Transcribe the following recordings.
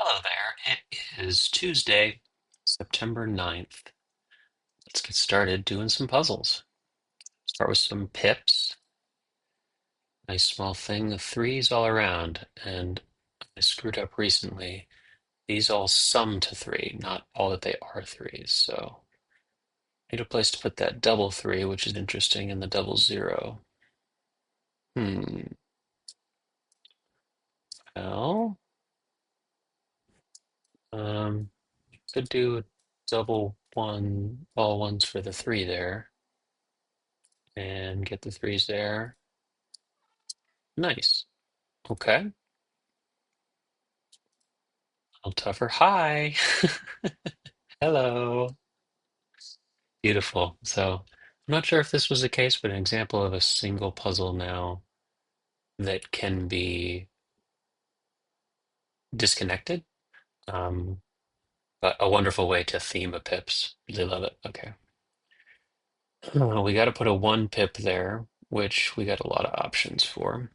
Hello there. It is Tuesday, September 9th. Let's get started doing some puzzles. Start with some pips. Nice small thing of threes all around. And I screwed up recently. These all sum to three, not all that they are threes. So I need a place to put that double three, which is interesting, and the double zero. Hmm. Well, um, could do a double one, all ones for the three there, and get the threes there. Nice. Okay. A little tougher. Hi. Hello. Beautiful. So I'm not sure if this was the case, but an example of a single puzzle now that can be disconnected. Um, but a wonderful way to theme a pips. Really love it. Okay. We got to put a one pip there, which we got a lot of options for.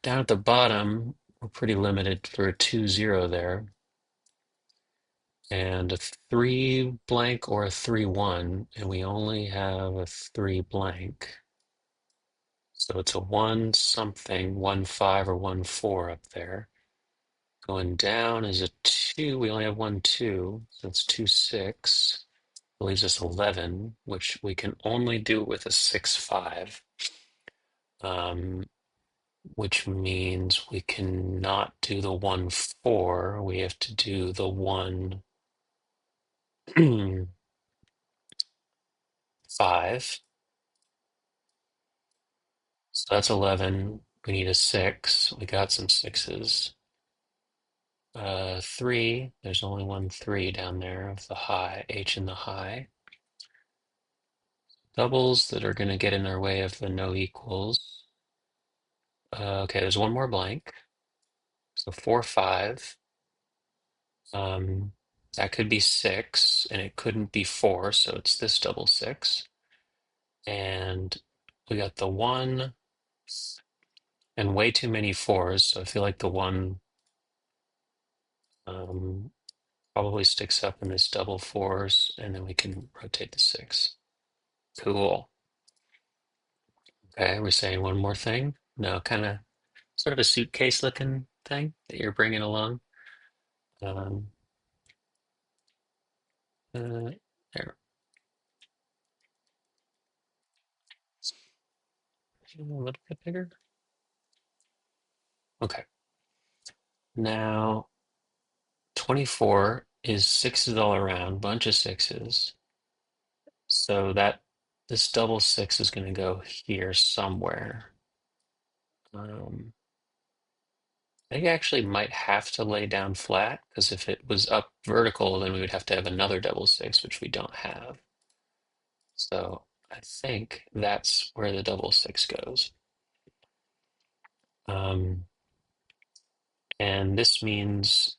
Down at the bottom, we're pretty limited for a 2-0 there. And a three blank or a 3-1, and we only have a three blank. So it's a one something, 1-5 or 1-4 up there. Going down is a two. We only have 1-2, so it's 2-6. Leaves us 11, which we can only do with a 6-5, um, which means we cannot do the 1-4. We have to do the 1-5. So that's 11. We need a 6. We got some sixes. Three. There's only one three down there of the high, H in the high. Doubles that are going to get in our way of the no equals. Okay, there's one more blank. So 4-5. Um, that could be 6, and it couldn't be 4, so it's this double 6. And we got the 1 and way too many 4s, so I feel like the 1 um, probably sticks up in this double 4s, and then we can rotate the 6. Cool. Okay, we're saying one more thing. No, kind of sort of a suitcase looking thing that you're bringing along. Um, there, a little bit bigger. Okay, now 24 is sixes all around, bunch of sixes. So that this double six is going to go here somewhere. Um, I think I actually might have to lay down flat because if it was up vertical, then we would have to have another double six, which we don't have. So I think that's where the double six goes. Um, and this means,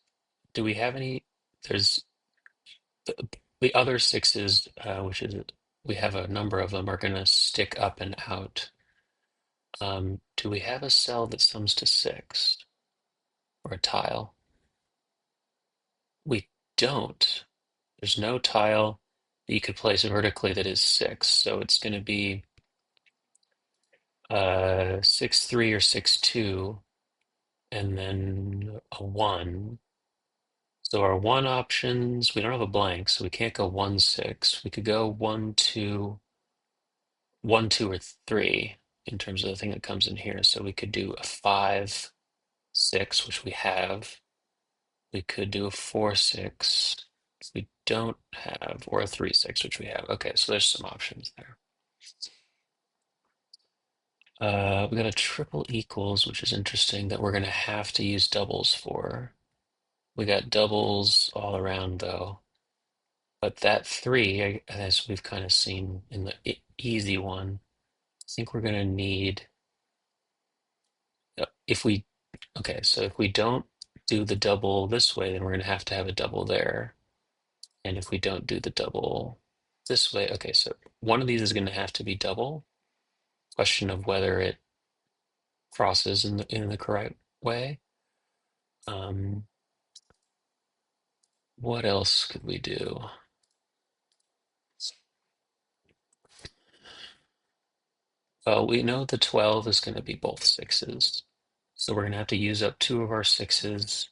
do we have any? There's the, the other sixes, which is we have a number of them, are going to stick up and out. Do we have a cell that sums to 6 or a tile? We don't. There's no tile that you could place vertically that is 6. So it's going to be 6-3 or 6-2, and then a 1. So our one options, we don't have a blank, so we can't go 1-6. We could go 1-2, 1-2 or 3 in terms of the thing that comes in here. So we could do a 5-6, which we have. We could do a 4-6. We don't have, or a 3-6, which we have. Okay, so there's some options there. We got a triple equals, which is interesting that we're going to have to use doubles for. We got doubles all around though. But that 3, as we've kind of seen in the easy one, I think we're going to need, if we, okay, so if we don't do the double this way, then we're going to have a double there. And if we don't do the double this way, okay, so one of these is going to have to be double. Question of whether it crosses in the correct way. Um, What else could we do? Well, we know the 12 is going to be both sixes. So we're going to have to use up two of our sixes.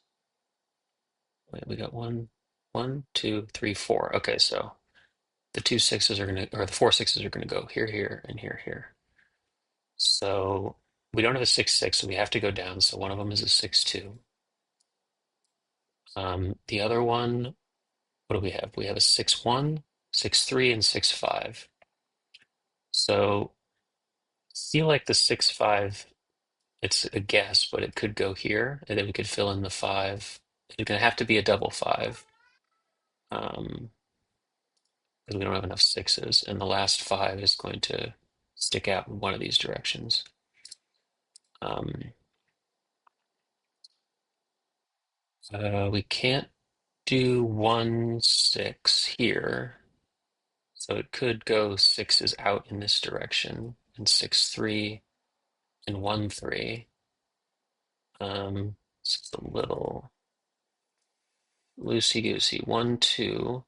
Wait, we got one, two, three, four. Okay, so the two sixes are going to, or the four sixes are going to go here, here, and here, here. So we don't have a 6, 6, so we have to go down. So one of them is a 6, 2. The other one, what do we have? We have a 6, 1, 6, 3, and 6, 5. So feel like the 6, 5, it's a guess, but it could go here, and then we could fill in the five. It's gonna have to be a double five, um, because we don't have enough sixes, and the last five is going to stick out in one of these directions. Um, we can't do 1, 6 here, so it could go sixes out in this direction, and 6, 3, and 1, 3. So it's a little loosey goosey. 1, 2.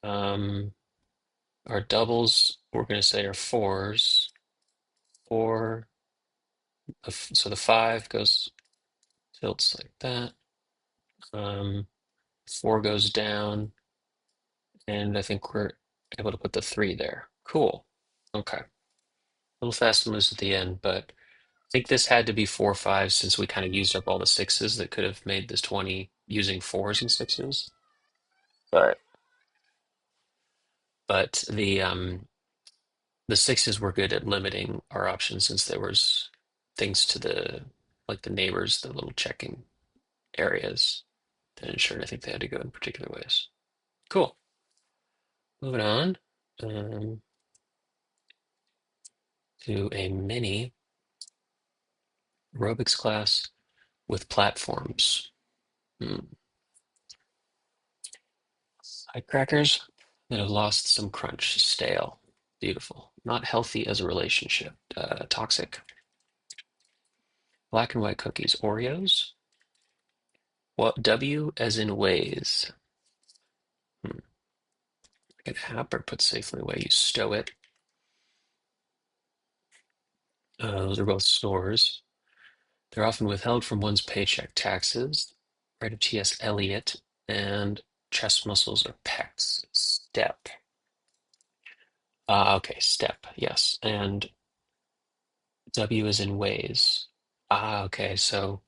Um, our doubles we're going to say are fours. Four. So the five goes tilts like that. Um, four goes down, and I think we're able to put the three there. Cool. Okay. A little fast and loose at the end, but I think this had to be 4, 5 since we kind of used up all the sixes that could have made this 20 using fours and sixes. But the sixes were good at limiting our options since there was things to the like the neighbors, the little checking areas that ensured I think they had to go in particular ways. Cool. Moving on um, to a mini aerobics class with platforms. Hmm. Crackers that have lost some crunch, stale, beautiful, not healthy as a relationship, toxic. Black and white cookies, Oreos. What W as in ways? Hmm. Like an app or put safely away. You stow it. Those are both stores. They're often withheld from one's paycheck. Taxes. Right of T.S. Eliot and chest muscles or pecs. Step. Okay, step. Yes, and W is in ways. Okay, so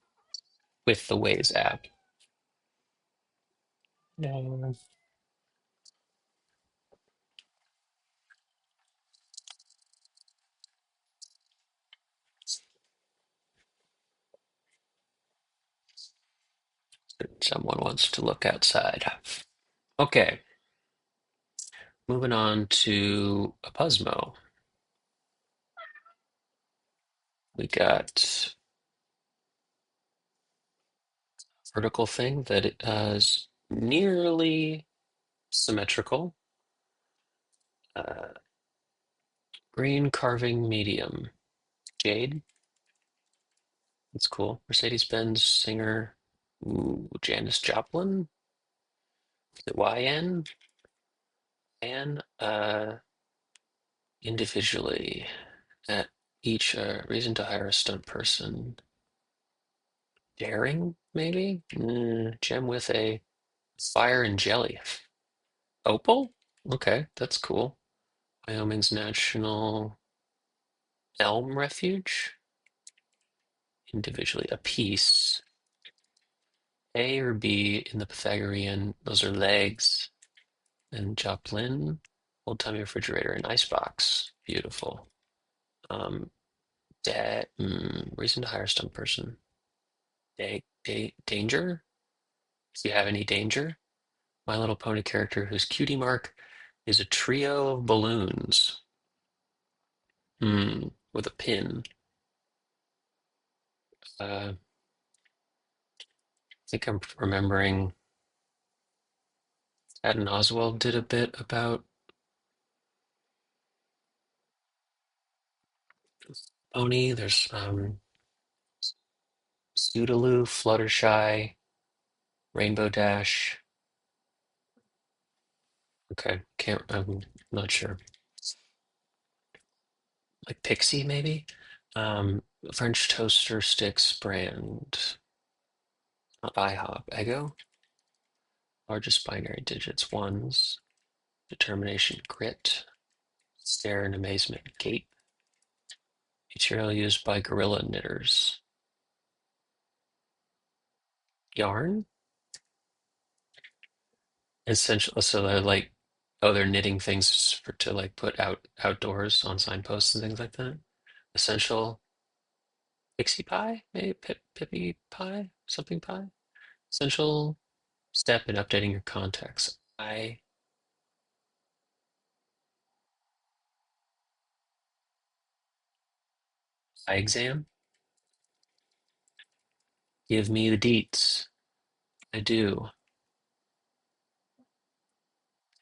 with the Waze app. No, someone wants to look outside. Okay, moving on to a Puzzmo. We got vertical thing that is nearly symmetrical. Uh, green carving medium. Jade. That's cool. Mercedes-Benz singer. Ooh, Janis Joplin. Is it YN? And individually at each reason to hire a stunt person. Daring, maybe? Gem with a fire and jelly. Opal? Okay, that's cool. Wyoming's National Elm Refuge. Individually, a piece. A or B in the Pythagorean, those are legs. And Joplin, old-timey refrigerator and icebox. Beautiful. Um, reason to hire a stunt person. Danger? If you have any danger? My Little Pony character whose cutie mark is a trio of balloons. With a pin. I think I'm remembering Patton Oswalt did a bit about Pony. There's Scootaloo, Fluttershy, Rainbow Dash. Okay, can't. I'm not sure. Like Pixie, maybe. Um, French toaster sticks brand. Not IHOP. Eggo. Largest binary digits. Ones. Determination. Grit. Stare and amazement. Gape. Material used by gorilla knitters. Yarn. Essential. So they're like, oh, they're knitting things for to like put outdoors on signposts and things like that. Essential pixie pie, maybe pippy pie, something pie. Essential step in updating your contacts. Eye exam. Give me the deets. I do.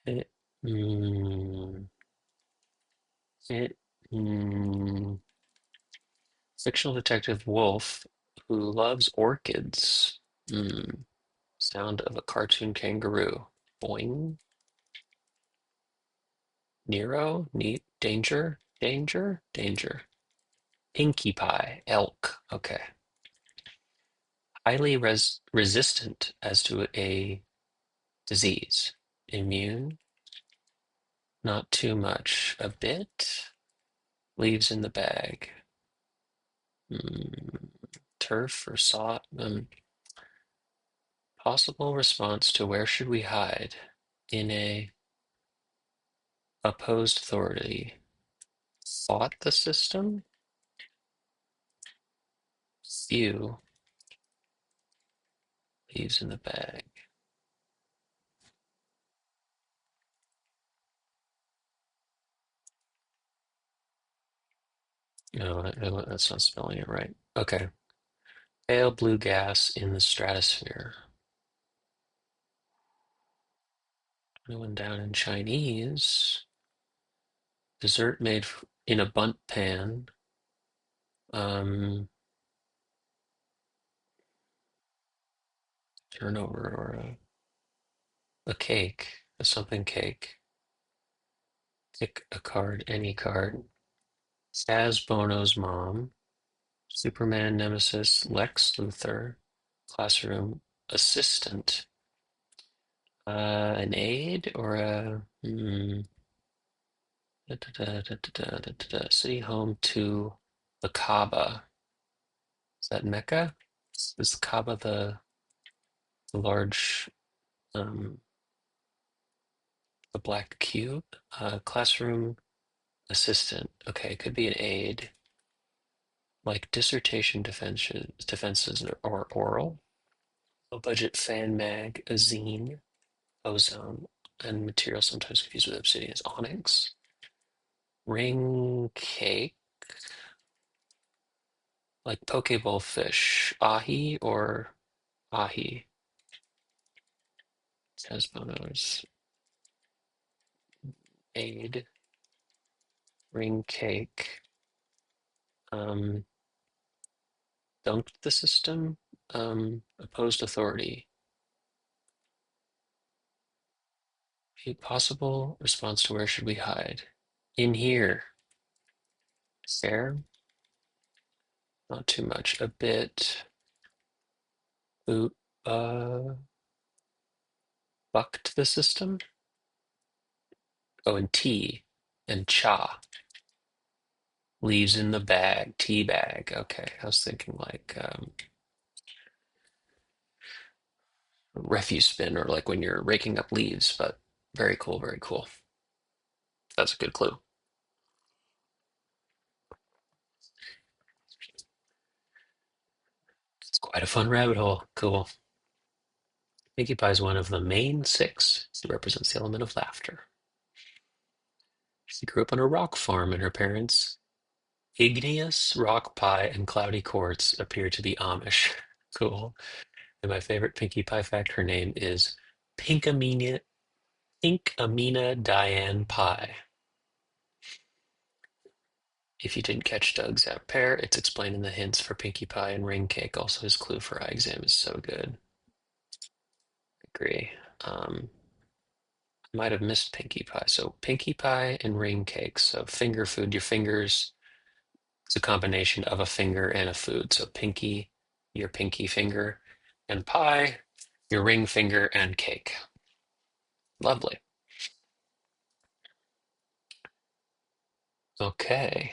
It, mm, it, mm, fictional detective Wolf who loves orchids. Mm, sound of a cartoon kangaroo. Boing. Nero, neat, danger, danger, danger. Pinkie Pie, elk. Okay. Highly resistant as to a disease. Immune, not too much. A bit. Leaves in the bag. Mm, turf or sod. Possible response to where should we hide? In a opposed authority. Fought the system? Few. Leaves in the bag. No, that's not spelling it right. Okay. Pale blue gas in the stratosphere. Going down in Chinese. Dessert made in a bundt pan. Um, Turnover or a cake, a something cake. Pick a card, any card. Saz Bono's mom. Superman nemesis Lex Luthor. Classroom assistant. An aide or a city home to the Kaaba. Is that Mecca? Is the Kaaba the large um, the black cube? Classroom assistant. Okay, could be an aide. Like dissertation defenses or oral. Low budget fan mag, a zine, ozone, and material sometimes confused with obsidian is onyx. Ring cake, like pokeball fish, ahi or ahi. Tasmano's aid, ring cake, um, dunked the system, opposed authority. A possible response to where should we hide? In here. Fair, not too much. A bit. Boot, bucked the system. Oh, and tea and cha. Leaves in the bag, tea bag. Okay, I was thinking like refuse bin or like when you're raking up leaves, but very cool, very cool. That's a good clue. It's quite a fun rabbit hole. Cool. Pinkie Pie is one of the main six. She represents the element of laughter. She grew up on a rock farm, and her parents, igneous rock pie and cloudy quartz, appear to be Amish. Cool. And my favorite Pinkie Pie fact, her name is Pinkamena, Pinkamena Diane Pie. If you didn't catch Doug's at pair, it's explained in the hints for Pinkie Pie and Ring Cake. Also, his clue for eye exam is so good. Agree. Um, Might have missed Pinkie Pie. So Pinkie Pie and ring cakes. So finger food, your fingers, it's a combination of a finger and a food. So pinky, your pinky finger, and pie, your ring finger and cake. Lovely. Okay.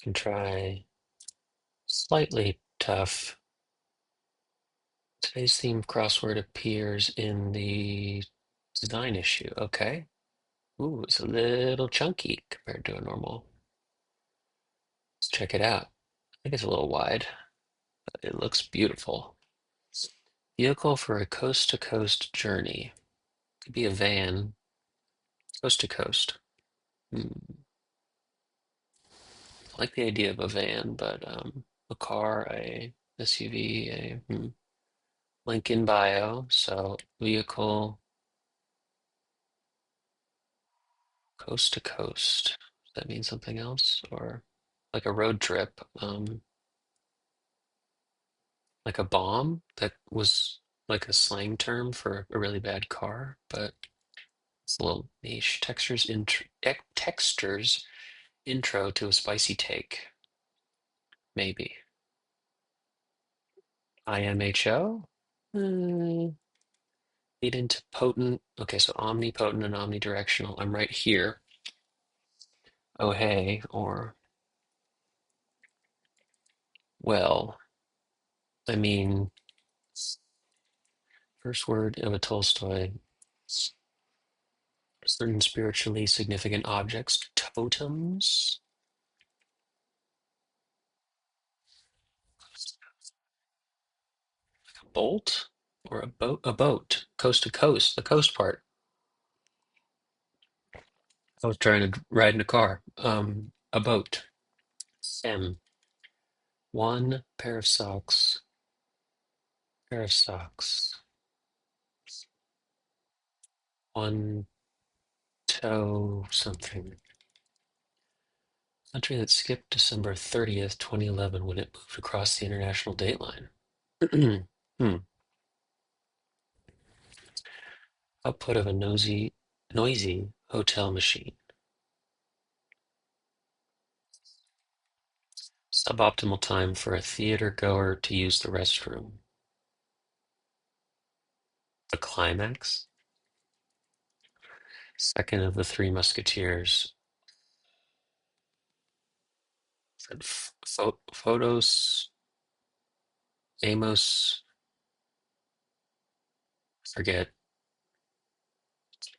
Can try slightly tough. Today's theme crossword appears in the design issue. Okay. Ooh, it's a little chunky compared to a normal. Let's check it out. I think it's a little wide, but it looks beautiful. Vehicle for a coast-to-coast journey. Could be a van, coast to coast. Hmm. I like the idea of a van, but a car, a SUV, link in bio. So vehicle, coast to coast. Does that mean something else? Or like a road trip? Like a bomb that was like a slang term for a really bad car, but it's a little niche. Textures intro to a spicy take, maybe. IMHO? Hmm. Lead into potent. Okay, so omnipotent and omnidirectional. I'm right here. Oh, hey, or well, I mean, first word of a Tolstoy. Certain spiritually significant objects, totems, a bolt, or a boat, coast to coast, the coast part. I was trying to ride in a car. A boat. M. One pair of socks. One toe something. Country that skipped December 30th, 2011 when it moved across the international date line. Hmm. Output of a noisy hotel machine. Suboptimal time for a theater goer to use the restroom. The climax. Second of the Three Musketeers. Said photos. Amos. Forget.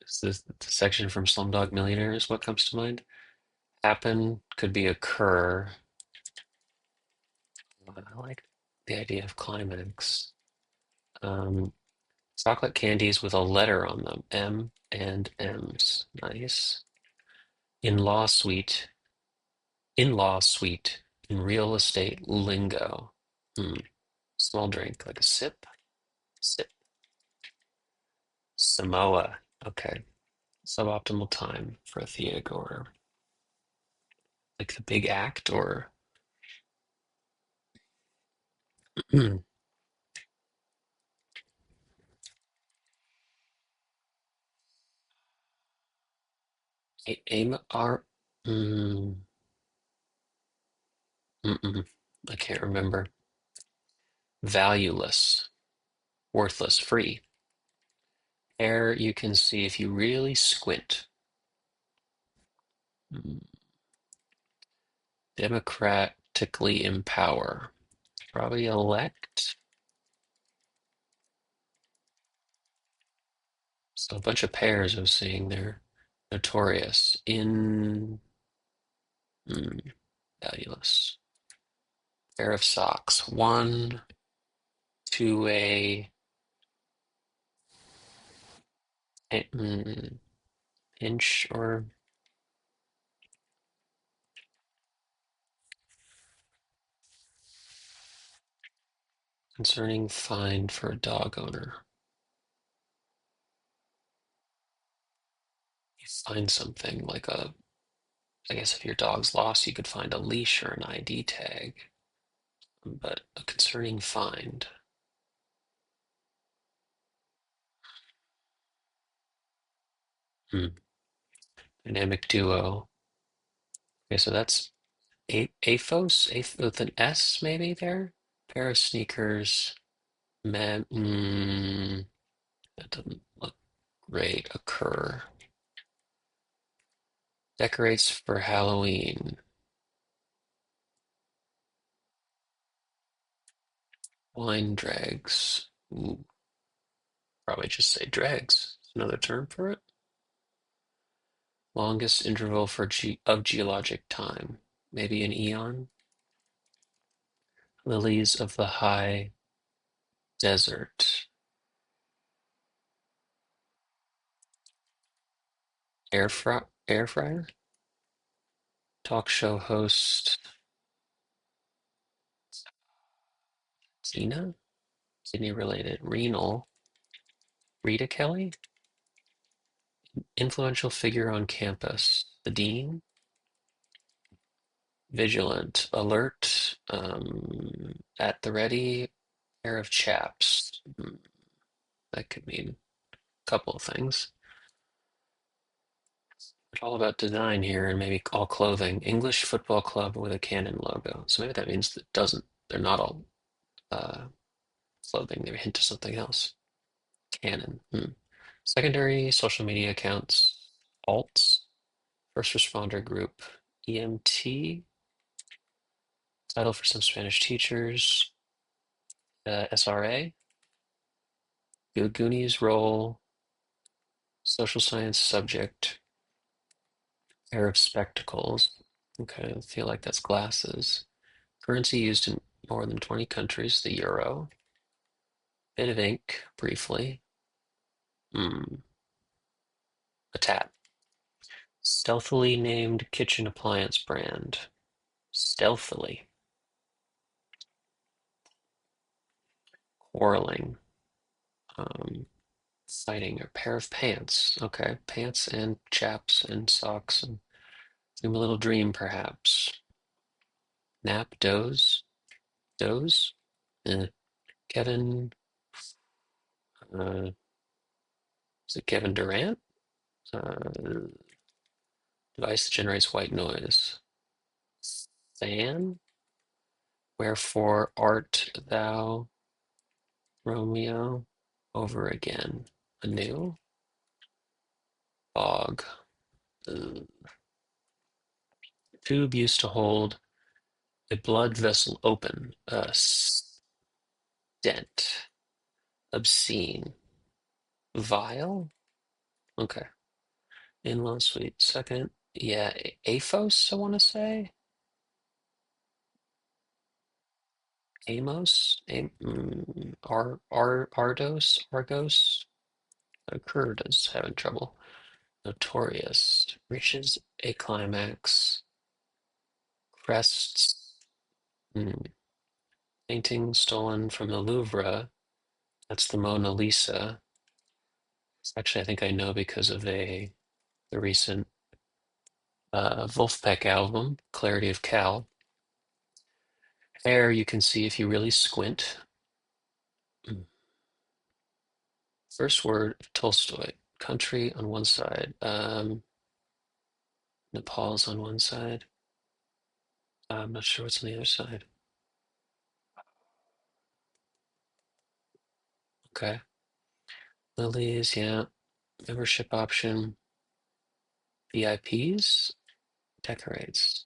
Is this the section from Slumdog Millionaire is what comes to mind? Happen could be occur. I like the idea of climax. Um, Chocolate candies with a letter on them, M and M's. Nice. In-law suite, in-law suite, in real estate lingo. Hmm. Small drink, like a sip. Sip. Samoa. Okay. Suboptimal time for a theater. Like the big act or aim R. Mm, mm-mm. I can't remember. Valueless, worthless, free. Air you can see if you really squint. Mm. Democratically empower. Probably elect. So a bunch of pairs I was seeing there. Notorious. Hmm, valueless. Pair of socks. One to a inch or concerning find for a dog owner. You find something like I guess if your dog's lost, you could find a leash or an ID tag. But a concerning find. Hmm. Dynamic duo. Okay, so that's Aphos, with an S maybe there. Pair of sneakers. That doesn't look great. Occur. Decorates for Halloween. Wine dregs. Ooh, probably just say dregs. Another term for it. Longest interval of geologic time. Maybe an eon. Lilies of the high desert. Air fryer. Talk show host. Tina. Sydney related. Renal. Rita Kelly. Influential figure on campus. The dean. Vigilant. Alert. At the ready. Pair of chaps. That could mean a couple of things. It's all about design here and maybe all clothing. English football club with a cannon logo. So maybe that means that doesn't, they're not all uh, clothing. They hint to something else. Canon. Secondary social media accounts. Alts. First responder group. EMT. Title for some Spanish teachers. SRA. Goonies role. Social science subject. Pair of spectacles. Okay, I feel like that's glasses. Currency used in more than 20 countries, the euro. Bit of ink, briefly. Hmm, a tat. Stealthily named kitchen appliance brand. Stealthily. Quarreling. Um, Fighting. A pair of pants. Okay, pants and chaps and socks and a little dream, perhaps. Nap, doze, doze. Eh. Kevin. Is it Kevin Durant? Uh, Device that generates white noise. Fan? Wherefore art thou, Romeo, over again? Anew? Fog. The tube used to hold a blood vessel open. A stent. Obscene. Vile? Okay. In-law suite. Second. Yeah, Aphos, I want to say. Amos? Argos? Occurred is having trouble. Notorious. Reaches a climax. Crests. Hmm. Painting stolen from the Louvre. That's the Mona Lisa. Actually, I think I know because of the recent Wolfpack album, Clarity of Cal. There you can see if you really squint. Hmm. First word of Tolstoy. Country on one side. Nepal's on one side. I'm not sure what's on the other side. Okay. Lilies, yeah. Membership option. VIPs. Decorates.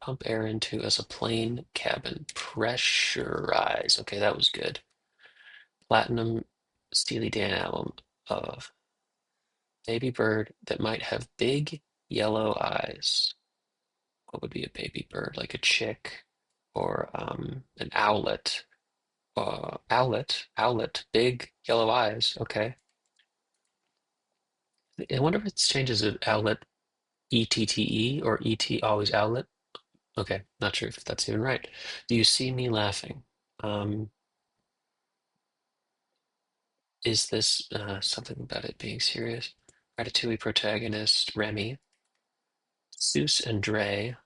Pump air into as a plane cabin. Pressurize. Okay, that was good. Platinum Steely Dan album of baby bird that might have big yellow eyes. What would be a baby bird? Like a chick or an owlet. Owlet, big yellow eyes. Okay. I wonder if it changes to outlet ETTE or ET always outlet. Okay, not sure if that's even right. Do you see me laughing? Um, is this something about it being serious? Ratatouille protagonist Remy, Seuss and Dre.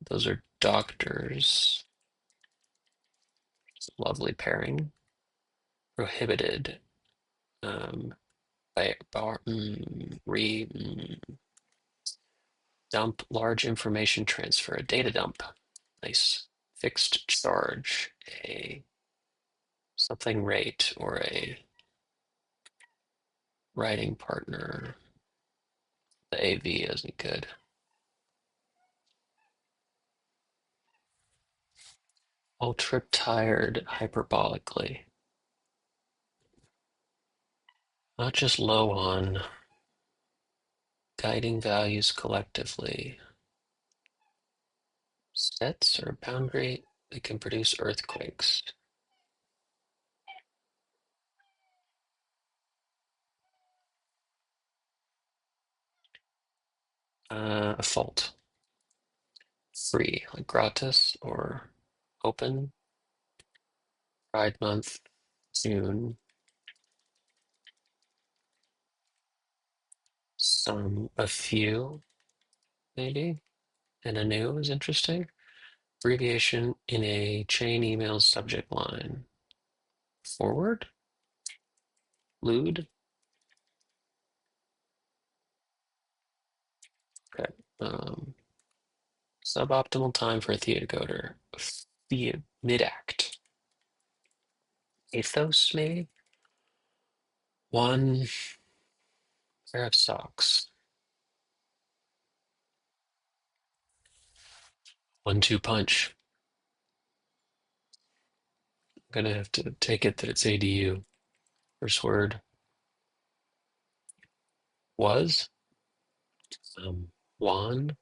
Those are doctors. It's a lovely pairing. Prohibited. Um, Dump large information transfer, a data dump. Nice. Fixed charge, a something rate, or a writing partner. The AV isn't good. Ultra tired hyperbolically. Not just low on guiding values collectively. Sets or boundary, they can produce earthquakes. A fault. Free, like gratis or open. Pride Month, June. A few, maybe. And a new is interesting. Abbreviation in a chain email subject line. Forward? Lewd? Okay. Suboptimal time for a theater. Mid-act. Ethos, maybe? One pair of socks. 1-2 punch. I'm gonna have to take it that it's ADU. First word was Juan.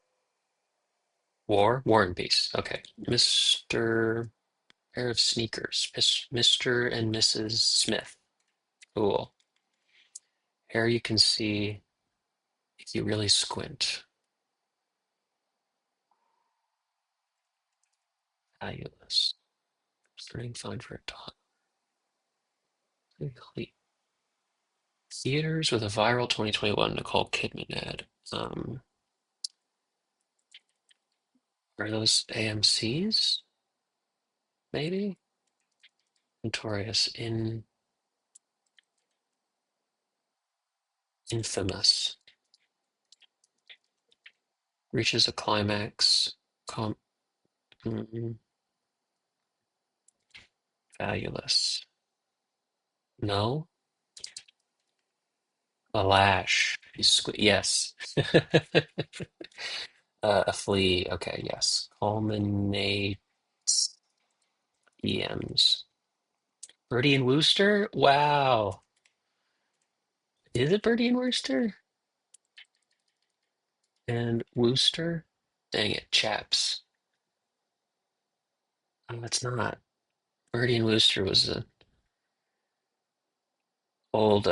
War and Peace. Okay. Mr. Pair of sneakers. Mr. and Mrs. Smith. Cool. Hair you can see if you really squint. Valueless. Starting fine for a dog. Theaters with a viral 2021 Nicole Kidman ad. Are those AMC's? Maybe? Notorious. Infamous. Reaches a climax. Com mm, Valueless. No? A lash. Yes. A flea. Okay, yes. Culminates EMs. Birdie and Wooster? Wow. Is it Birdie and Wooster? And Wooster? Dang it, chaps. Oh, it's not. Birdie and Wooster was an old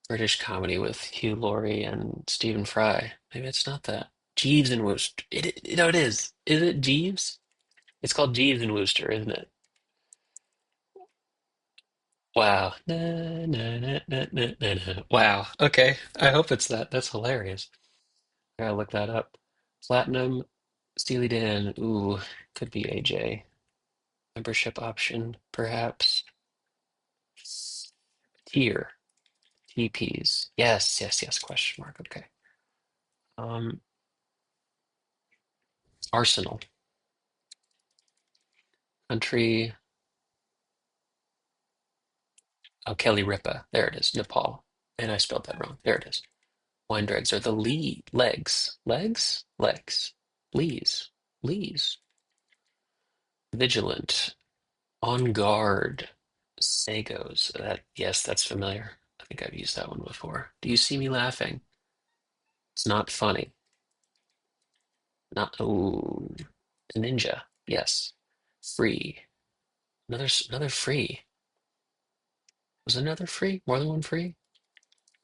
British comedy with Hugh Laurie and Stephen Fry. Maybe it's not that. Jeeves and Wooster. It is. Is it Jeeves? It's called Jeeves and Wooster, isn't it? Wow. Na, na, na, na, na, na, na. Wow. Okay. I hope it's that. That's hilarious. I gotta look that up. Platinum, Steely Dan. Ooh, could be AJ. Membership option, perhaps. Tier, TPs. Yes, yes, yes. Question mark. Okay. Um, Arsenal, country. Oh, Kelly Ripa. There it is. Nepal. And I spelled that wrong. There it is. Wine dregs are the legs. Legs? Legs. Lees. Lees. Vigilant. On guard. Sagos. Yes, that's familiar. I think I've used that one before. Do you see me laughing? It's not funny. Not oh, ninja. Yes. Free. Another free. Was another free? More than one free?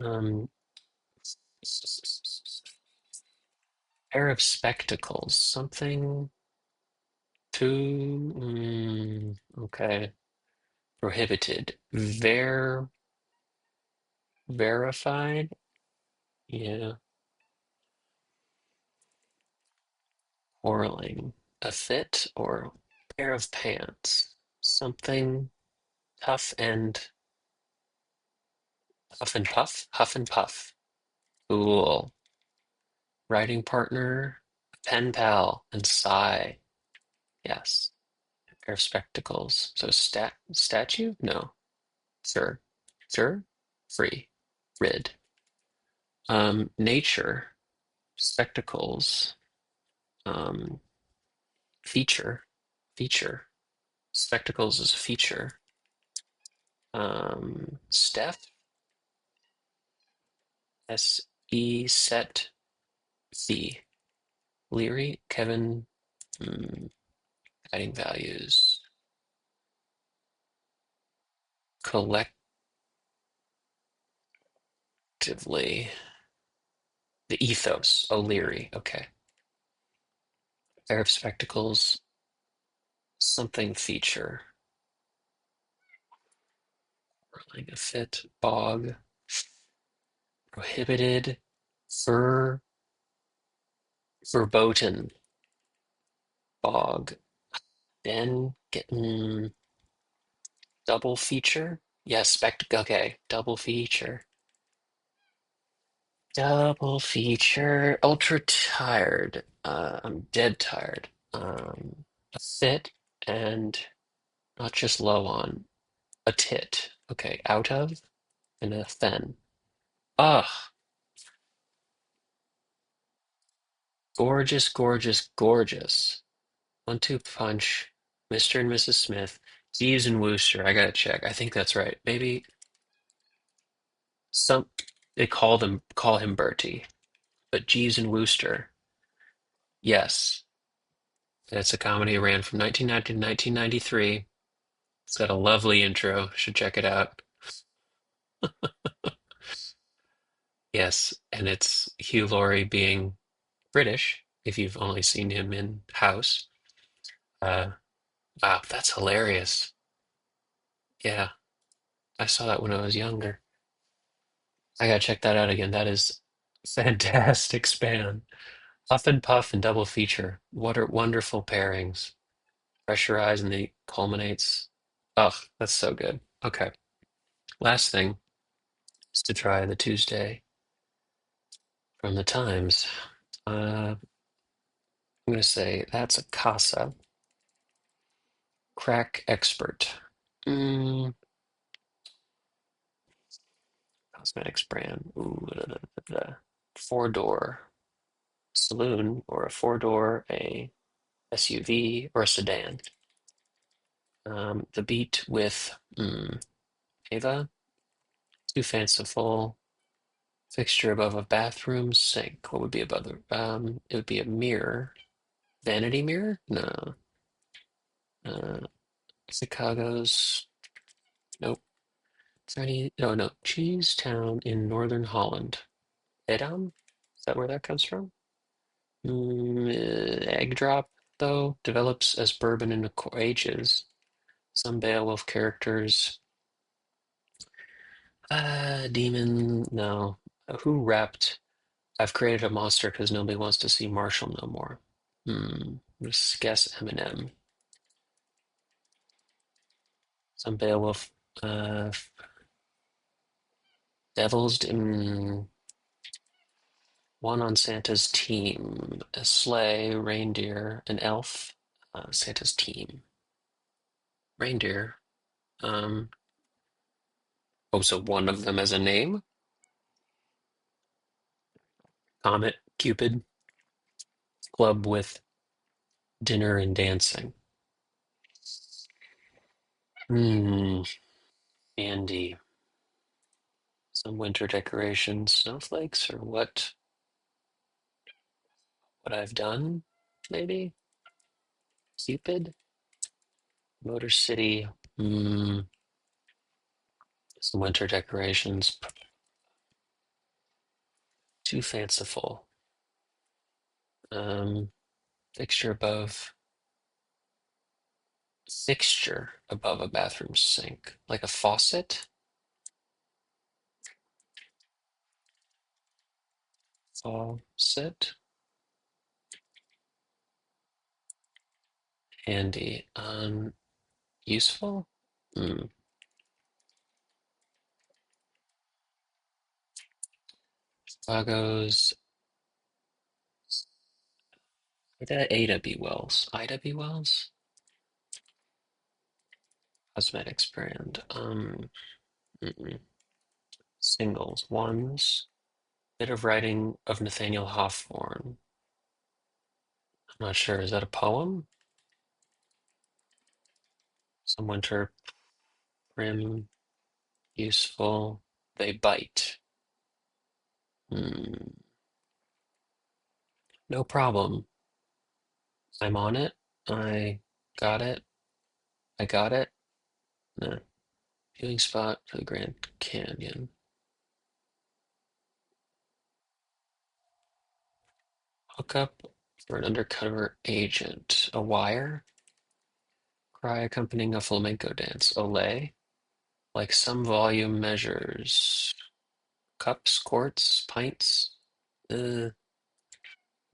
Um, pair of spectacles. Something to okay. Prohibited. Verified? Yeah. Quarreling. A fit or pair of pants. Something tough and Huff and puff, huff and puff. Cool. Writing partner, pen pal, and sigh. Yes. Pair of spectacles. So statue? No. Sir. Sir? Free. Rid. Nature. Spectacles. Um, feature. Feature. Spectacles is feature. Steph. S-E set C. Leary. Kevin. Hmm, Guiding values. Collectively. The ethos. O'Leary. Okay. Pair of spectacles. Something feature. Like a fit. Bog. Prohibited. Ver. Verboten. Bog. Then getting double feature. Yeah, spectacle. Okay. Double feature. Double feature. Ultra tired. I'm dead tired. A fit and not just low on. A tit. Okay. Out of and a fen. Ugh. Gorgeous, gorgeous, gorgeous. 1-2 punch. Mr. and Mrs. Smith. Jeeves and Wooster. I gotta check. I think that's right. Maybe some they call him Bertie, but Jeeves and Wooster. Yes. It's a comedy ran from 1990 to 1993. It's got a lovely intro. Should check it out. Yes, and it's Hugh Laurie being British, if you've only seen him in House. Uh, wow, that's hilarious. Yeah, I saw that when I was younger. I gotta check that out again. That is fantastic span. Puff and Puff and double feature. What are wonderful pairings. Pressurize and the culminates. Oh, that's so good. Okay. Last thing is to try the Tuesday from the Times. I'm gonna say that's a Casa. Crack expert. Mm, cosmetics brand. Ooh, da, da, da, da. Four-door saloon or a four-door, a SUV or a sedan. The beat with Ava, too fanciful. Fixture above a bathroom sink. What would be above the? It would be a mirror. Vanity mirror? No. Uh, Chicago's. Nope. Is there any? No, no. Cheese Town in northern Holland. Edam? Is that where that comes from? Egg drop, though, develops as bourbon in the ages. Some Beowulf characters. Demon, no. Who rapped? I've created a monster because nobody wants to see Marshall no more. Just guess Eminem. Some Beowulf. Uh, Devils. One on Santa's team. A sleigh, reindeer, an elf. Santa's team. Reindeer. Um, oh, so one of them as a name? Comet, Cupid, club with dinner and dancing. Hmm, Andy. Some winter decorations, snowflakes, or what I've done, maybe? Cupid, Motor City. Hmm, some winter decorations. Too fanciful. Um, fixture above fixture above a bathroom sink, like a faucet. Faucet. Handy. Useful. Hmm. Lagos, Ada B. Wells. Ida B. Wells? Cosmetics brand. Mm-mm. Singles. Ones. Bit of writing of Nathaniel Hawthorne. I'm not sure. Is that a poem? Some winter prim, useful. They bite. Hmm. No problem. I'm on it. I got it. I got it. No. Viewing spot for the Grand Canyon. Hookup for an undercover agent. A wire. Cry accompanying a flamenco dance. Olay. Like some volume measures. Cups, quarts, pints. Uh,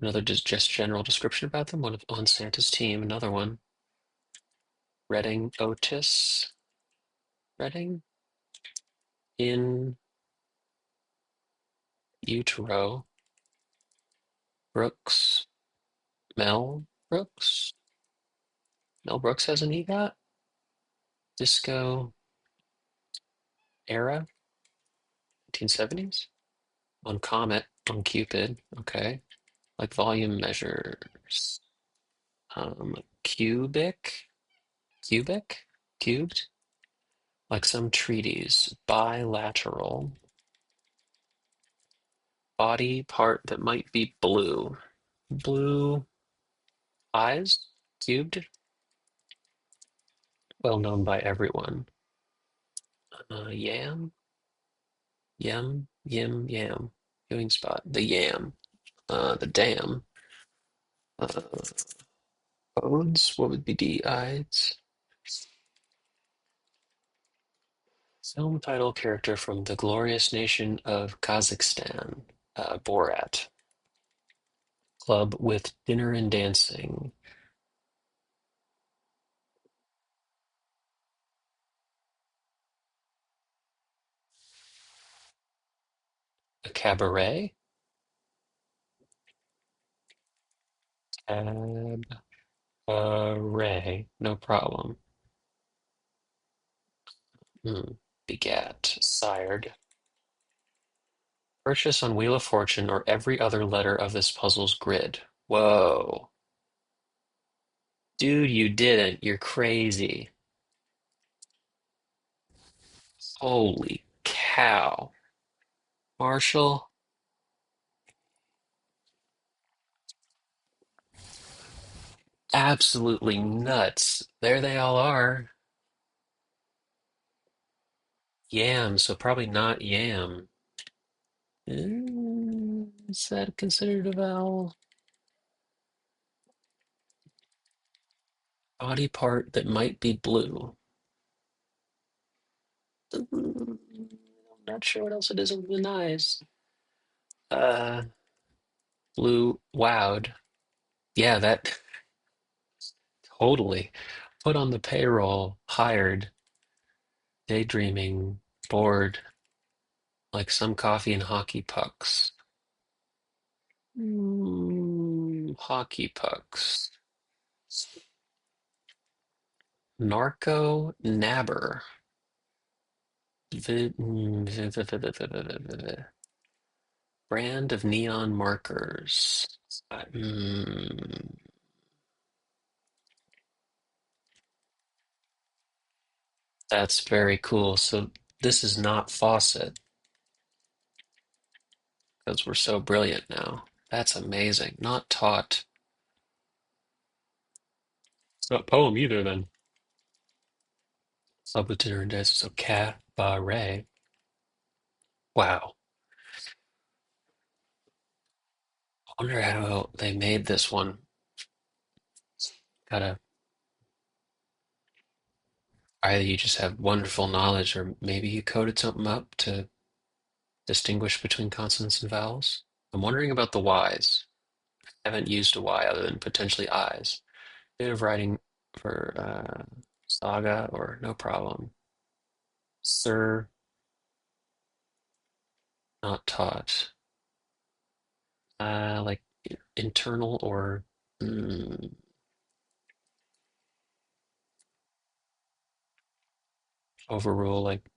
Another just general description about them. One on Santa's team. Another one. Reading Otis. Reading in utero. Brooks. Mel Brooks. Mel Brooks has an EGOT. Disco era. 1970s. On Comet. On Cupid. Okay. Like volume measures. Cubic. Cubic. Cubed. Like some treaties. Bilateral. Body part that might be blue. Blue eyes, cubed, well known by everyone. Yam, yam. Viewing spot, the yam, the dam. Uh, Odes, what would be D eyes? Film title character from the glorious nation of Kazakhstan, Borat. Club with dinner and dancing. A cabaret? Cabaret, no problem. Hmm. Begat, sired. Purchase on Wheel of Fortune or every other letter of this puzzle's grid. Whoa. Dude, you didn't. You're crazy. Holy cow. Marshall, absolutely nuts. There they all are. Yam, so probably not yam. Is that considered a vowel? Body part that might be blue. I'm not sure what else it is other than eyes. Uh, Blue, wowed. Yeah, that totally. Put on the payroll, hired, daydreaming, bored, like some coffee and hockey pucks. Hockey pucks. Narco nabber. Brand of neon markers. Mm, that's very cool. So this is not faucet because we're so brilliant now. That's amazing. Not taught. It's not poem either, then. Club with dinner and dance. So cabaret. Wow. I wonder how they made this one. Gotta either you just have wonderful knowledge, or maybe you coded something up to distinguish between consonants and vowels. I'm wondering about the Y's. I haven't used a Y other than potentially I's. Bit of writing for saga or no problem. Sir, not taught. Like internal or mm, overrule, like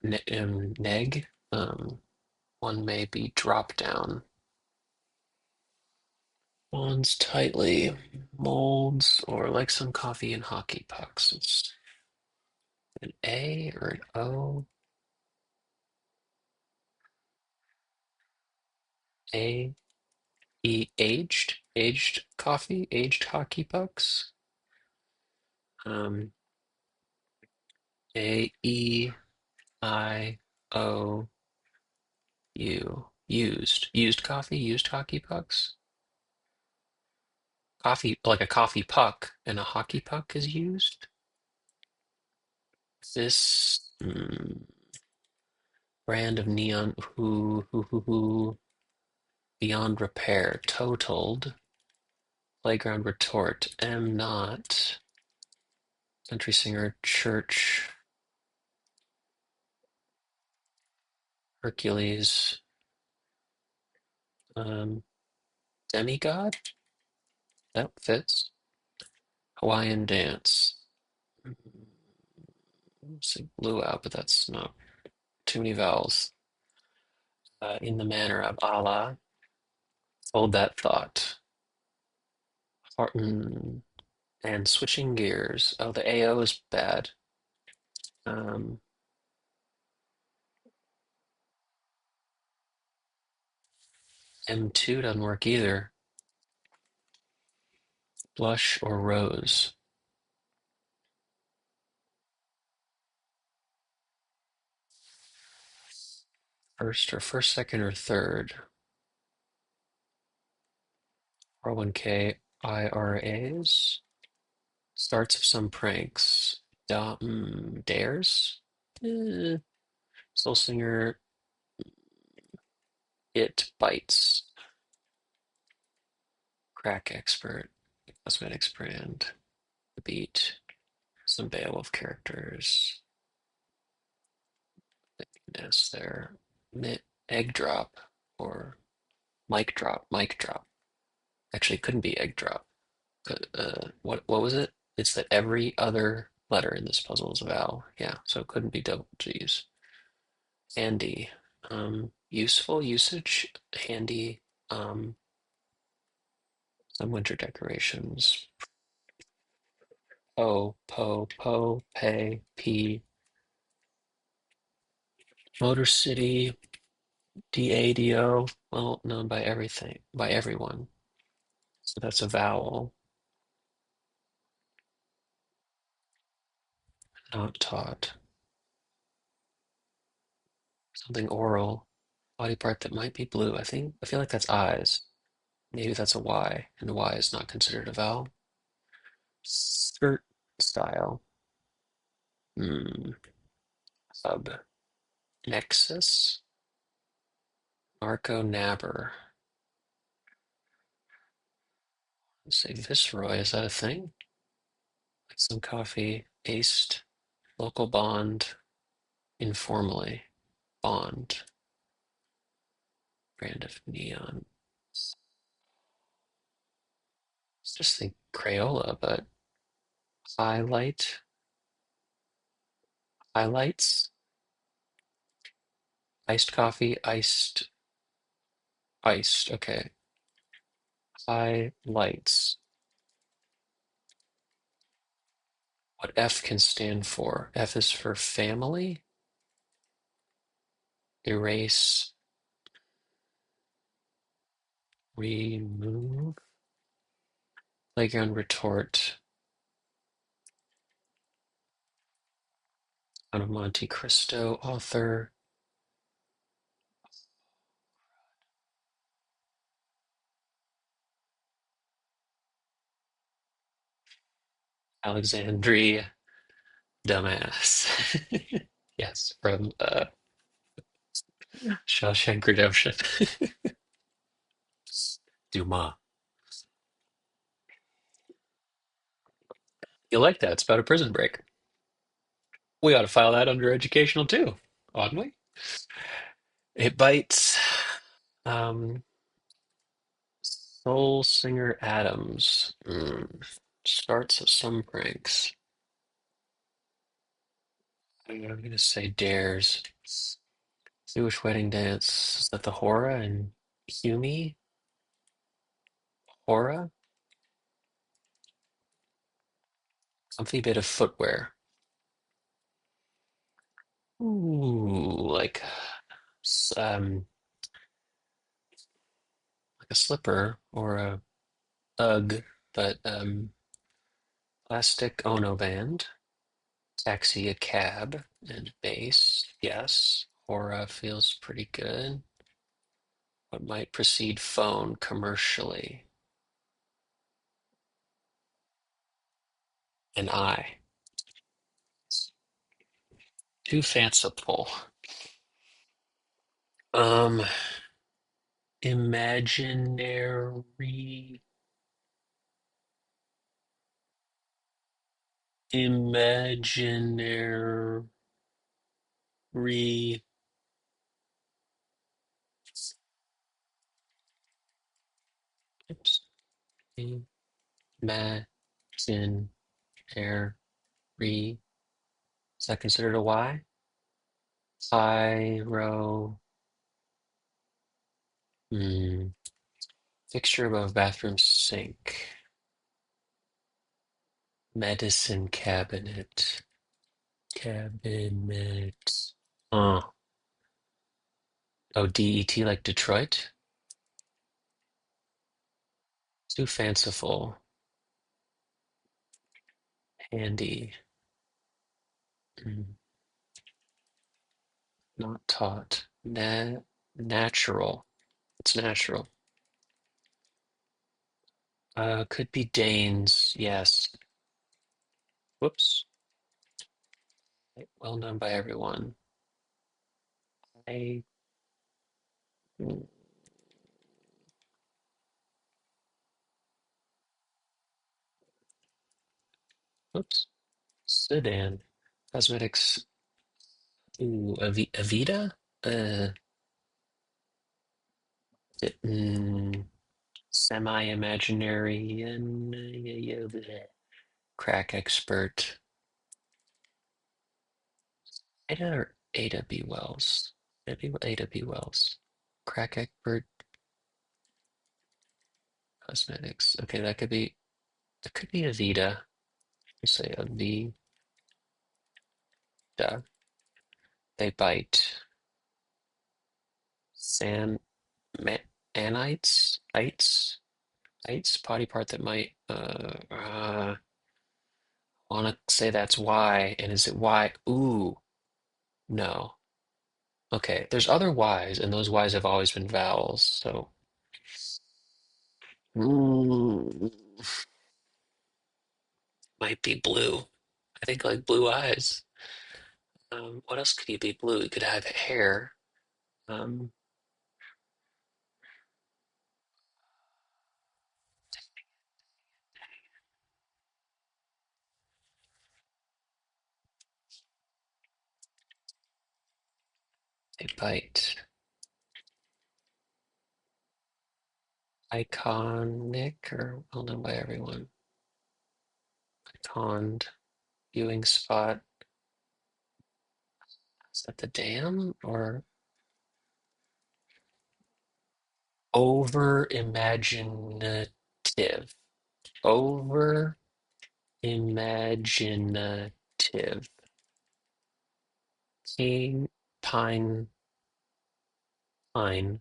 neg. One may be drop down. Bonds tightly, molds, or like some coffee and hockey pucks. It's an A or an O. A E aged coffee, aged hockey pucks. Um, AEIO used coffee, used hockey pucks. Coffee, like a coffee puck and a hockey puck is used. This brand of neon who beyond repair totaled. Playground retort am not. Country singer church Hercules um demigod. That fits. Hawaiian dance. Say luau, but that's not too many vowels. In the manner of Allah. Hold that thought. Heart- and switching gears. Oh, the AO is bad. Um, M2 doesn't work either. Blush or rose. First, second, or third. 401k IRAs. Starts of some pranks. Dares. Eh, Soul singer. It bites. Crack expert. Cosmetics brand. The beat. Some Beowulf characters. Yes, there. Egg drop or mic drop. Mic drop. Actually, it couldn't be egg drop. What was it? It's that every other letter in this puzzle is a vowel. Yeah, so it couldn't be double G's. Handy. Useful usage. Handy. Um, some winter decorations. Pay, P. Motor City. DADO. Well, known by everything, by everyone. So that's a vowel. Not taught. Something oral. Body part that might be blue. I feel like that's eyes. Maybe that's a Y, and Y is not considered a vowel. Skirt style. Hmm. Sub. Nexus. Marco Nabber. Let's say Viceroy. Is that a thing? Some coffee. Aced. Local bond. Informally. Bond. Brand of neon. Let's just think Crayola, but highlight. Highlights. Iced coffee. Iced. Okay. Highlights. What F can stand for? F is for family. Erase. Remove. Playground retort. Out of Monte Cristo. Author. Alexandria. Dumbass. Yes, from Shawshank Redemption. Dumas. You like that? It's about a prison break. We ought to file that under educational too, oughtn't we? It bites. Um, Soul Singer Adams. Starts of some pranks. I'm gonna say dares. Jewish wedding dance. Is that the Hora and Humi? Hora? Comfy bit of footwear. Ooh, like a slipper or a UGG, but plastic Ono band. Taxi a cab and bass. Yes. Hora feels pretty good. What might precede phone commercially? An eye. Too fanciful. Um, imaginary, imaginary, oops, imaginary. Is that considered a Y? Pyro, hmm, fixture above bathroom sink. Medicine cabinet. Cabinet. Oh, oh, DET like Detroit? Too fanciful. Handy. Mm, not taught. Natural. It's natural. Could be Danes. Yes. Whoops. Well done by everyone. I. mm, Whoops. Sedan. Cosmetics. Ooh, Avita? Uh, semi-imaginary and crack expert. Ada or Ada B. Wells? Maybe Ada B. Wells. Crack expert cosmetics. Okay, that could be Avita. We'll say Avita. They bite. San ma anites? Ites? Ites? Body part that might wanna say that's Y, and is it Y? Ooh, no. Okay, there's other Ys, and those Ys have always been vowels, so mm, might be blue. I think like blue eyes. What else could he be blue? He could have hair. Um, a bite. Iconic or well known by everyone. Icon viewing spot. Is that the dam or over imaginative? Over imaginative. King Pine Pine.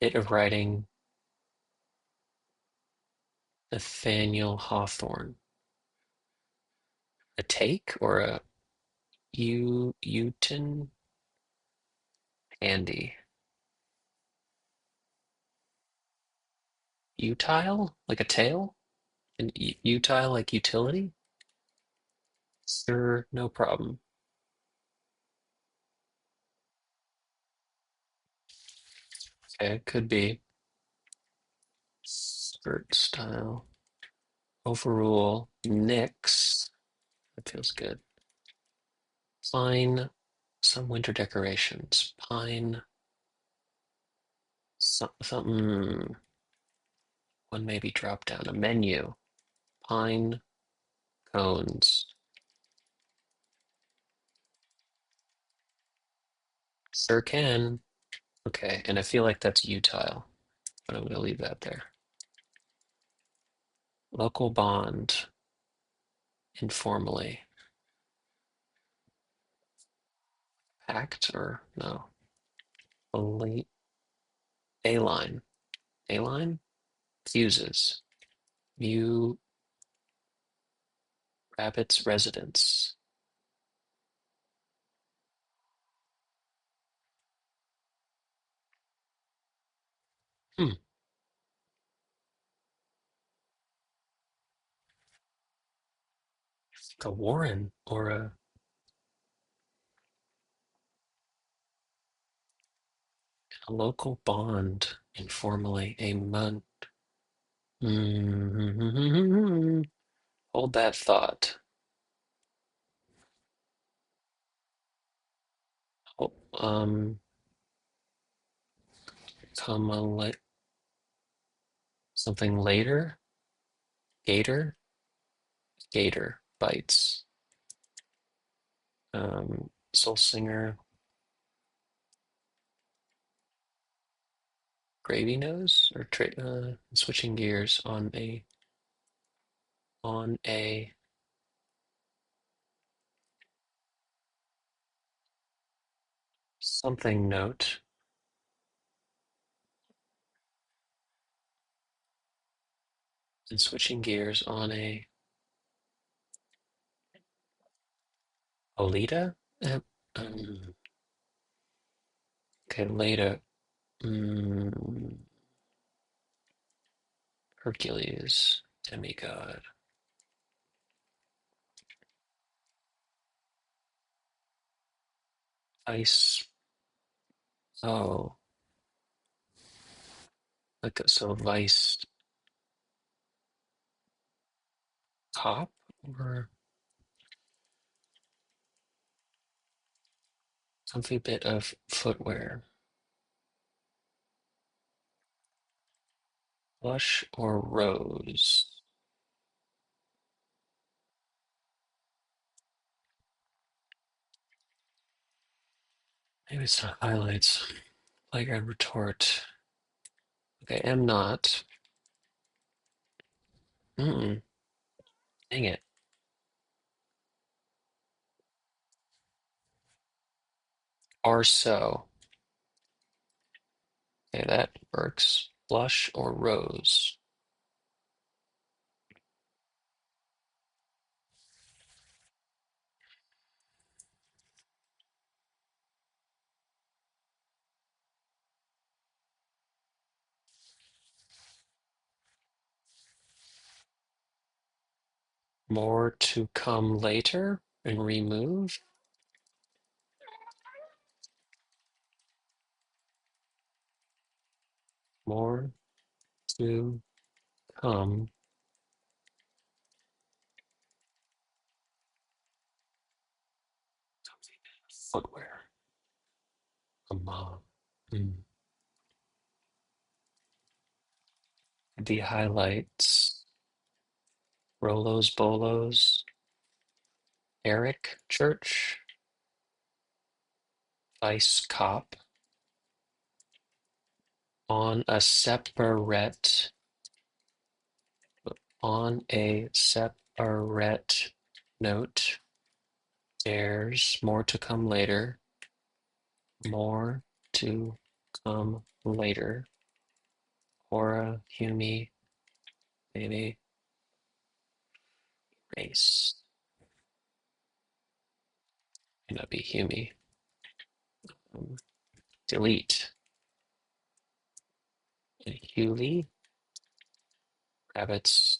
Bit of writing. Nathaniel Hawthorne. A take or a Uton Andy. Utile? Like a tail? An utile like utility? Sure, no problem. Okay, could be. Skirt style. Overrule. Nix. That feels good. Pine. Some winter decorations. Pine. Something, one maybe drop down a menu. Pine cones. Sure can. Okay, and I feel like that's utile, but I'm gonna leave that there. Local bond, informally. Pact or no? Only A-line. A-line? Fuses. View rabbit's residence. Hmm, a warren or a local bond, informally. A month. Hold that thought. Oh, comma, something later? Gator? Gator bites. Soul Singer, Gravy Nose, or switching gears on a something note, and switching gears on a Alita. Uh, um, okay, later. Mm, Hercules, demigod, ice. Oh, like so, vice cop or something bit of footwear, blush or rose. Maybe it's not highlights. Playground retort. Okay, am not. Mm-mm, dang it. Are so. Okay, that works. Blush or rose. More to come later and remove. More to come. Footwear. Mom. The highlights. Rolos Bolos. Eric Church. Vice Cop. On a separate. On a separate note. There's more to come later. More to come later. Aura, Humi, maybe race. May not be Humi. Um, delete. Huli, rabbits.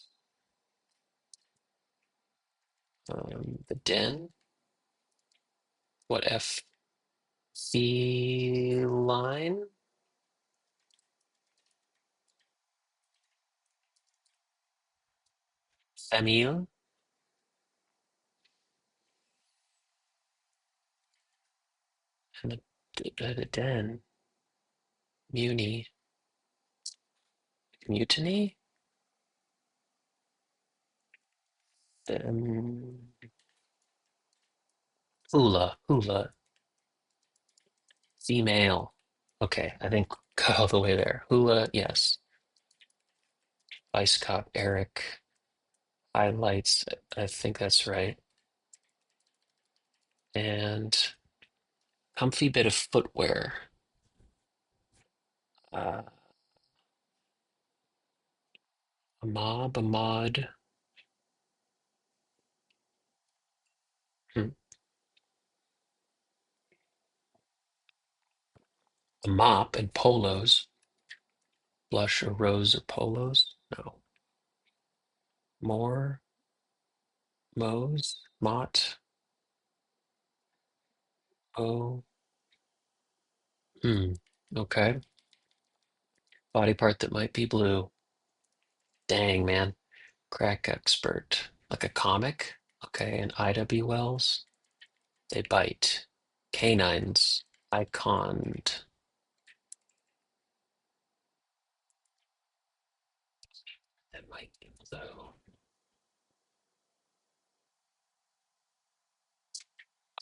The den. What F? Feline. Famille. And the den. Muni. Mutiny? Um, hula, female. Okay, I think got all the way there. Hula, yes. Vice Cop Eric highlights. I think that's right. And comfy bit of footwear. Uh, a mod. Hmm. A mop and polos. Blush or rose or polos? No. More, Mo's, Mott, O. Hmm. Okay. Body part that might be blue. Dang, man. Crack expert. Like a comic? Okay, and Ida B. Wells. They bite. Canines. Iconed. That might be blue.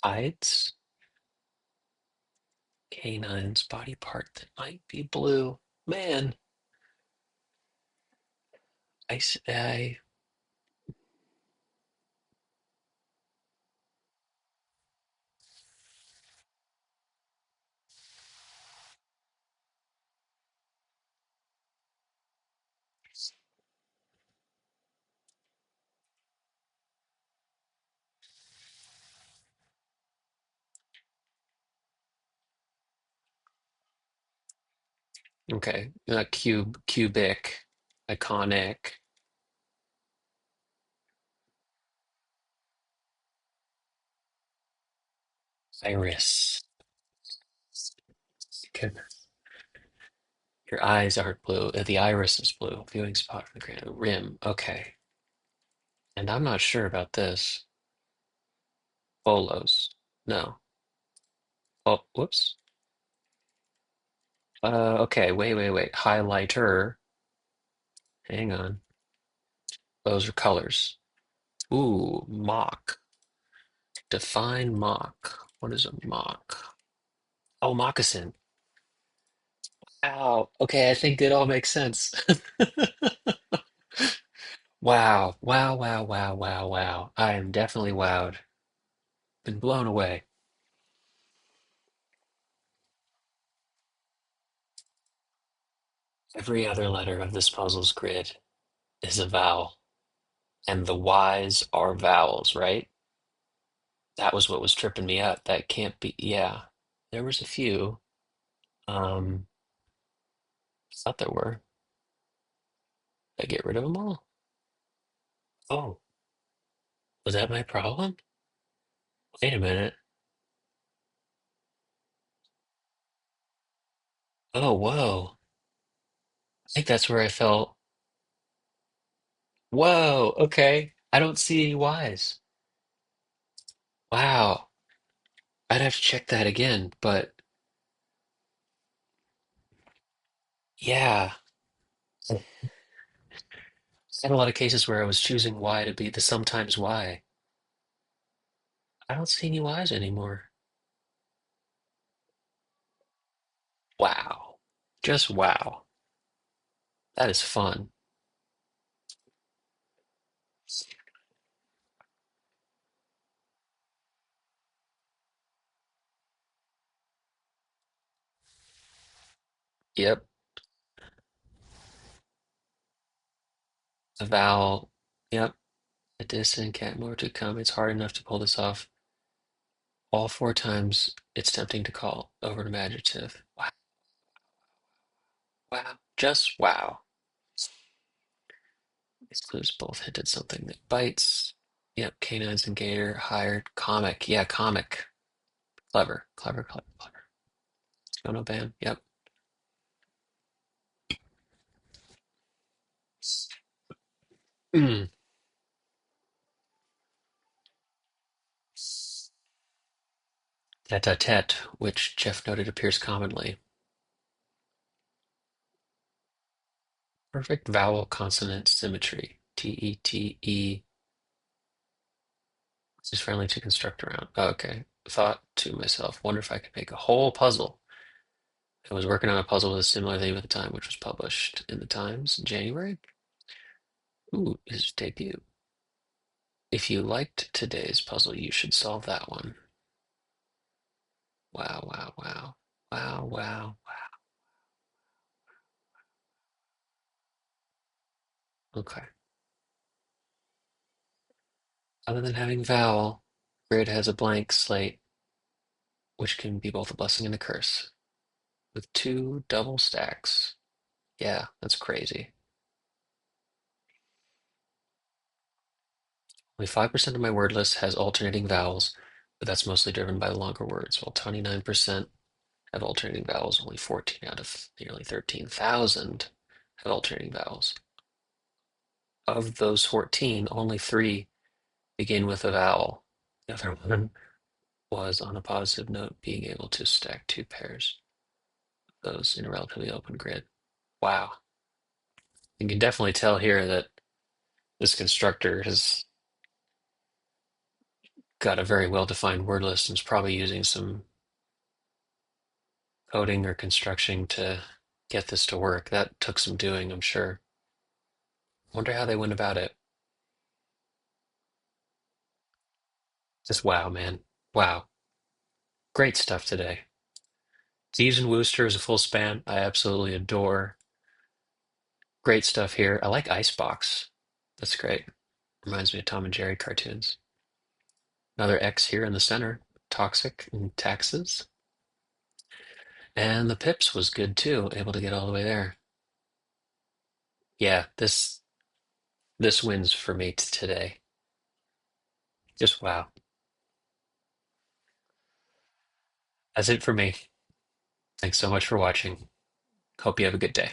Ides. Canines. Body part that might be blue. Man, I okay. Cubic, iconic, iris. Goodness. Your eyes aren't blue. The iris is blue. Viewing spot for the grand rim. Okay. And I'm not sure about this. Polos. No. Oh, whoops. Okay. Wait. Highlighter. Hang on. Those are colors. Ooh, mock. Define mock. What is a mock? Oh, moccasin. Ow. Okay, I think it all makes sense. Wow. I am definitely wowed. Been blown away. Every other letter of this puzzle's grid is a vowel, and the Y's are vowels, right? That was what was tripping me up. That can't be, yeah. There was a few. I thought there were. Did I get rid of them all? Oh, was that my problem? Wait a minute. Oh, whoa. I think that's where I felt. Whoa, okay. I don't see any Y's. Wow. I'd have to check that again, but yeah. I had a lot of cases where I was choosing Y to be the sometimes Y. I don't see any Y's anymore. Wow. Just wow. That is fun. Yep. A vowel. Yep. A distant cat more to come. It's hard enough to pull this off. All four times it's tempting to call over an adjective. Wow. Wow. Just wow. These clues both hinted something that bites. Yep. Canines and gator hired. Comic. Yeah, comic. Clever. Sono band. Yep. Mm. Tete-a-tete, which Jeff noted appears commonly. Perfect vowel consonant symmetry. TETE. This is friendly to construct around. Oh, okay. Thought to myself, wonder if I could make a whole puzzle. I was working on a puzzle with a similar theme at the time, which was published in the Times in January. Ooh, his debut. If you liked today's puzzle, you should solve that one. Wow, wow, wow. Wow, wow, wow. Okay. Other than having vowel, grid has a blank slate, which can be both a blessing and a curse, with two double stacks. Yeah, that's crazy. Only 5% of my word list has alternating vowels, but that's mostly driven by longer words, while 29% have alternating vowels. Only 14 out of nearly 13,000 have alternating vowels. Of those 14, only three begin with a vowel. The other one was, on a positive note, being able to stack two pairs of those in a relatively open grid. Wow. You can definitely tell here that this constructor has got a very well-defined word list and is probably using some coding or construction to get this to work. That took some doing, I'm sure. Wonder how they went about it. Just wow, man. Wow. Great stuff today. Thieves and Wooster is a full span. I absolutely adore. Great stuff here. I like Icebox. That's great. Reminds me of Tom and Jerry cartoons. Another X here in the center. Toxic and taxes. And the Pips was good too, able to get all the way there. Yeah, this wins for me today. Just wow. That's it for me. Thanks so much for watching. Hope you have a good day.